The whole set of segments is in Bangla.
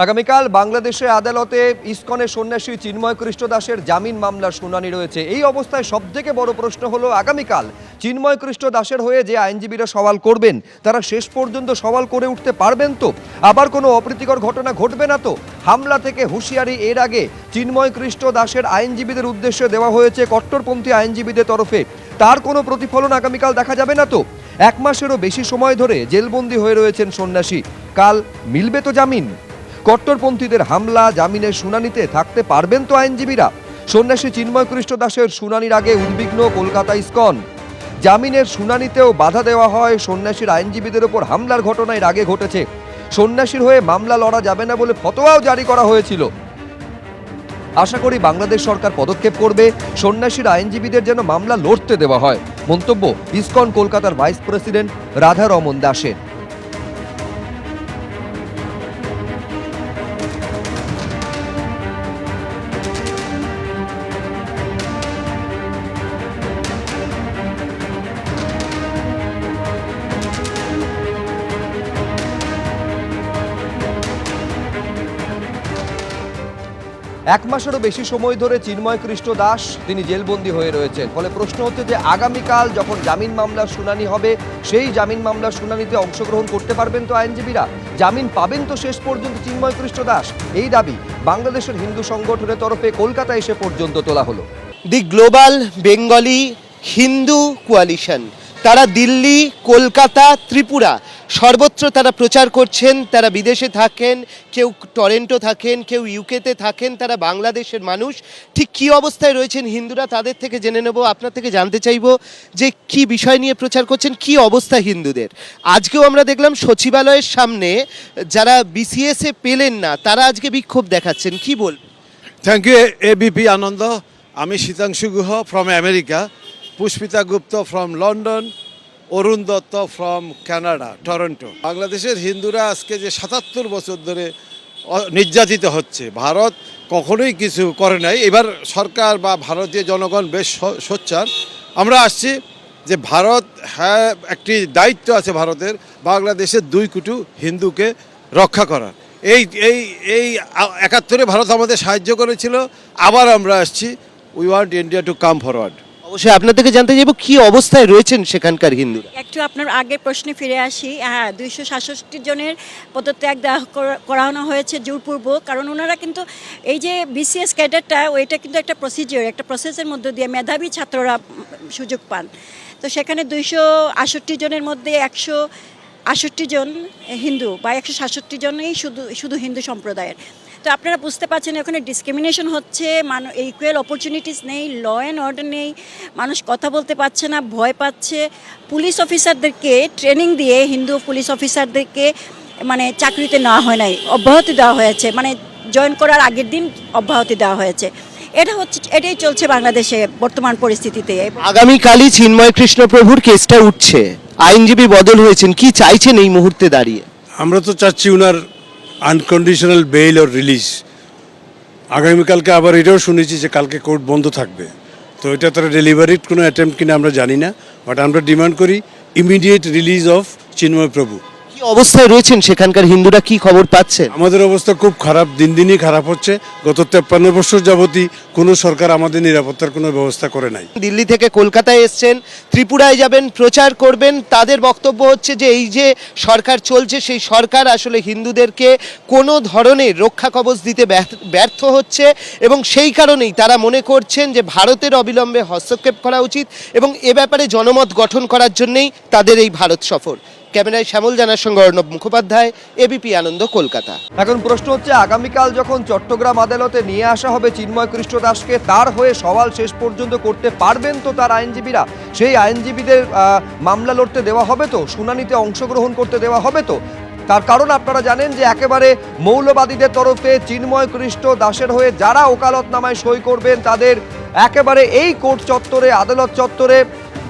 আগামীকাল বাংলাদেশের আদালতে ইসকনের সন্ন্যাসী চিন্ময় কৃষ্ণ দাসের জামিন মামলার শুনানি রয়েছে। এই অবস্থায় সবথেকে বড় প্রশ্ন হলো আগামীকাল চিন্ময় কৃষ্ণ দাসের হয়ে যে আইনজীবীরা সওয়াল করবেন তারা শেষ পর্যন্ত সওয়াল করে উঠতে পারবেন তো? আবার কোনো অপ্রীতিকর ঘটনা ঘটবে না তো? হামলা থেকে হুঁশিয়ারি এর আগে চিন্ময় কৃষ্ণ দাসের আইনজীবীদের উদ্দেশ্যে দেওয়া হয়েছে কট্টরপন্থী আইনজীবীদের তরফে। তার কোনো প্রতিফলন আগামীকাল দেখা যাবে না তো? 1 মাসেরও বেশি সময় ধরে জেলবন্দি হয়ে রয়েছেন সন্ন্যাসী, কাল মিলবে তো জামিন? কট্টরপন্থীদের হামলা জামিনের শুনানিতে থাকতে পারবেন তো আইনজীবীরা? সন্ন্যাসী চিন্ময় কৃষ্ণ দাসের শুনানির আগে উদ্বিগ্ন কলকাতা ইসকন। জামিনের শুনানিতেও বাধা দেওয়া হয়। সন্ন্যাসীর আইনজীবীদের ওপর হামলার ঘটনা এর আগে ঘটেছে। সন্ন্যাসীর হয়ে মামলা লড়া যাবে না বলে ফতোয়াও জারি করা হয়েছিল। আশা করি বাংলাদেশ সরকার পদক্ষেপ করবে, সন্ন্যাসীর আইনজীবীদের যেন মামলা লড়তে দেওয়া হয়। মন্তব্য ইসকন কলকাতার ভাইস প্রেসিডেন্ট রাধা রমন দাসের। 1 মাসেরও বেশি সময় ধরে চিন্ময় কৃষ্ণ দাস তিনি জেলবন্দি হয়ে রয়েছেন। ফলে প্রশ্ন হচ্ছে যে আগামীকাল যখন জামিন মামলার শুনানি হবে সেই জামিন মামলার শুনানিতে অংশগ্রহণ করতে পারবেন তো আইনজীবীরা? জামিন পাবেন তো শেষ পর্যন্ত চিন্ময় কৃষ্ণ দাস? এই দাবি বাংলাদেশের হিন্দু সংগঠনের তরফে কলকাতা এসে পর্যন্ত তোলা হলো। The global Bengali Hindu coalition, তারা দিল্লি, কলকাতা, ত্রিপুরা সর্বত্র তারা প্রচার করছেন। তারা বিদেশে থাকেন, কেউ টরেন্টো থাকেন, কেউ ইউকেতে থাকেন, তারা বাংলাদেশের মানুষ। ঠিক কী অবস্থায় রয়েছেন হিন্দুরা তাদের থেকে জেনে নেব। আপনার থেকে জানতে চাইব যে কি বিষয় নিয়ে প্রচার করছেন, কি অবস্থা হিন্দুদের। আজকেও আমরা দেখলাম সচিবালয়ের সামনে যারা বিসিএসে পেলেন না তারা আজকে বিক্ষোভ দেখাচ্ছেন, কি বল? থ্যাংক ইউ এবিপি আনন্দ। আমি Sitanshu Guha from America, Pushpita Gupta from London, Arun Dutta from Canada, Toronto. বাংলাদেশের হিন্দুরা আজকে যে 77 বছর ধরে নির্যাতিত হচ্ছে, ভারত কখনোই কিছু করে নাই। এবার সরকার বা ভারতীয় জনগণ বেশ সোচ্চার। আমরা আসছি যে ভারত, হ্যাঁ, একটি দায়িত্ব আছে ভারতের বাংলাদেশের 2 কোটি হিন্দুকে রক্ষা করার। এই এই এই 71-এ ভারত আমাদের সাহায্য করেছিল, আবার আমরা আসছি। We want India to come forward. অবশ্যই আপনার থেকে জানতে চাইব কি অবস্থায় রয়েছেন সেখানকার হিন্দুরা। একটু আপনার আগের প্রশ্নে ফিরে আসি। হ্যাঁ, 267 জনের পদত্যাগ করানো হয়েছে জোরপূর্বক। কারণ ওনারা কিন্তু এই যে বিসিএস ক্যাডারটা, ওইটা কিন্তু একটা প্রসিজিওর, একটা প্রসেসের মধ্যে দিয়ে মেধাবী ছাত্ররা সুযোগ পান। তো সেখানে 268 জনের মধ্যে 168 জন হিন্দু বা 167 জনই শুধু হিন্দু সম্প্রদায়ের। তো আপনারা বুঝতে পারছেন ওখানে ডিসক্রিমিনেশন হচ্ছে, ইকুয়াল অপরচুনিটিস নেই, ল অ্যান্ড অর্ডার নেই, মানুষ কথা বলতে পারছে না, ভয় পাচ্ছে। পুলিশ অফিসারদেরকে ট্রেনিং দিয়ে হিন্দু পুলিশ অফিসারদেরকে চাকরিতে নেওয়া হয় নাই, অব্যাহতি দেওয়া হয়েছে, জয়েন করার আগের দিন অব্যাহতি দেওয়া হয়েছে। এটাই চলছে বাংলাদেশে বর্তমান পরিস্থিতিতে। আগামীকালই চিন্ময় কৃষ্ণ প্রভুর কেসটা উঠছে, আইনজীবী বদল হয়েছেন, কি চাইছেন এই মুহূর্তে দাঁড়িয়ে? আমরা তো চাচ্ছি উনার আনকন্ডিশনাল বেইল ওর রিলিজ। আগামীকালকে আবার এটাও শুনেছি যে কালকে কোর্ট বন্ধ থাকবে। তো এটা তারা ডেলিভারিড কোনো অ্যাটেম্প্ট কিনা আমরা জানি না, বাট আমরা ডিমান্ড করি ইমিডিয়েট রিলিজ অফ চিন্ময় প্রভু। কি অবস্থায় রয়েছেন সেখানকার হিন্দুরা, কি খবর পাচ্ছেন? আমাদের অবস্থা খুব খারাপ, দিন দিনই খারাপ হচ্ছে। গত 53 বছর যাবতই কোনো সরকার আমাদের নিরাপত্তার কোনো ব্যবস্থা করে নাই। দিল্লি থেকে কলকাতায় এসছেন, ত্রিপুরায় যাবেন, প্রচার করবেন। তাদের বক্তব্য হচ্ছে যে এই যে সরকার চলছে সেই সরকার আসলে হিন্দুদেরকে কোনো ধরনের রক্ষা কবচ দিতে ব্যর্থ হচ্ছে এবং সেই কারণেই তারা মনে করছেন যে ভারতের অবিলম্বে হস্তক্ষেপ করা উচিত এবং এ ব্যাপারে জনমত গঠন করার জন্যেই তাদের এই ভারত সফর। ক্যামেরায় শ্যামল জানার সঙ্গে অর্ণব মুখোপাধ্যায়, এবিপি আনন্দ, কলকাতা। এখন প্রশ্ন হচ্ছে আগামীকাল যখন চট্টগ্রাম আদালতে নিয়ে আসা হবে চিন্ময় কৃষ্ণ দাসকে, তার হয়ে সওয়াল শেষ পর্যন্ত করতে পারবেন তো তার আইনজীবীরা? সেই আইনজীবীদের মামলা লড়তে দেওয়া হবে তো? শুনানিতে অংশগ্রহণ করতে দেওয়া হবে তো? তার কারণ আপনারা জানেন যে একেবারে মৌলবাদীদের তরফে চিন্ময় কৃষ্ণ দাসের হয়ে যারা ওকালতনামায় সই করবেন তাদের একেবারে এই কোর্ট চত্বরে, আদালত চত্বরে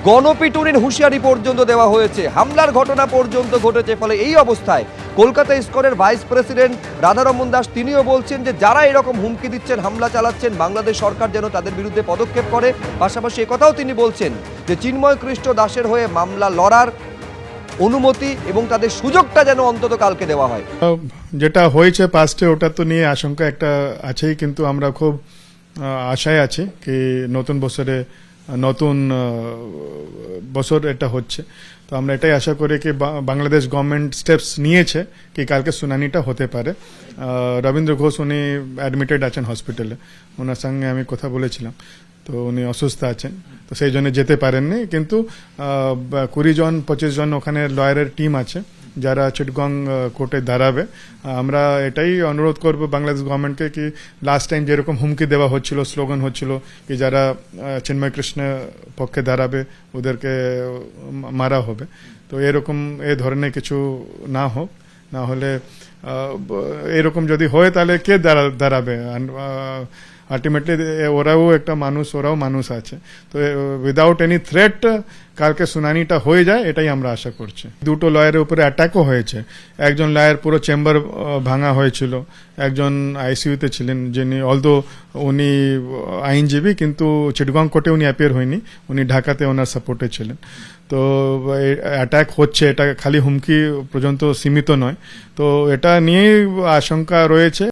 গণপিটুনির হুঁশিয়ারি পর্যন্ত দেওয়া হয়েছে, হামলার ঘটনা পর্যন্ত ঘটেছে। ফলে এই অবস্থায় কলকাতা ইসকনের ভাইস প্রেসিডেন্ট রাধারমন দাস তিনিও বলছেন যে যারা এরকম হুমকি দিচ্ছেন, হামলা চালাচ্ছেন, বাংলাদেশ সরকার যেন তাদের বিরুদ্ধে পদক্ষেপ করে। পাশাপাশি একথাও তিনি বলছেন যে চিন্ময় কৃষ্ণ দাসের হয়ে মামলা লড়ার অনুমতি এবং তাদের সুযোগটা যেন অন্তত কালকে দেওয়া হয়। যেটা হয়েছে পাস্টে ওটা তো নিয়ে আশঙ্কা একটা আছেই, কিন্তু আমরা খুব আশায় আছি কি নতুন বছরে নতুন বছর এটা হচ্ছে। তো আমরা এটাই আশা করি কি বাংলাদেশ গভর্নমেন্ট স্টেপস নিয়েছে কি কালকে শুনানিটা হতে পারে। রবীন্দ্র ঘোষ উনি অ্যাডমিটেড আছেন হসপিটালে, ওনার সঙ্গে আমি কথা বলেছিলাম, তো উনি অসুস্থ আছেন, তো সেই জন্য যেতে পারেননি। কিন্তু 20 জন 25 জন ওখানে লয়ারের টিম আছে যারা চিটগং কোর্টে দাঁড়াবে। আমরা এটাই অনুরোধ করব বাংলাদেশ গভর্নমেন্টকে কি লাস্ট টাইম যেরকম হুমকি দেওয়া হচ্ছিল, স্লোগান হচ্ছিল কি যারা চিন্ময় কৃষ্ণ পক্ষে দাঁড়াবে ওদেরকে মারা হবে, তো এরকম এ ধরনের কিছু না হোক। না হলে এরকম যদি হয় তাহলে কে দাঁড়াবে? আলটিমেটলি ওরাও একটা মানুষ, ওরাও মানুষ আছে। তো উইদাউট এনি থ্রেট কালকে শুনানিটা হয়ে যায় এটাই আমরা আশা করছি। দুটো লয়ারের উপরে অ্যাটাকও হয়েছে। একজন লয়ার পুরো চেম্বার ভাঙা হয়েছিল, একজন আইসিইউতে ছিলেন, যিনি অলদো উনি আইনজীবী কিন্তু চিটগং কোর্টে উনি অ্যাপিয়ার হয়নি, উনি ঢাকাতে ওনার সাপোর্টে ছিলেন। তো অ্যাটাক হচ্ছে, এটা খালি হুমকি পর্যন্ত সীমিত নয়, তো এটা নিয়েই আশঙ্কা রয়েছে।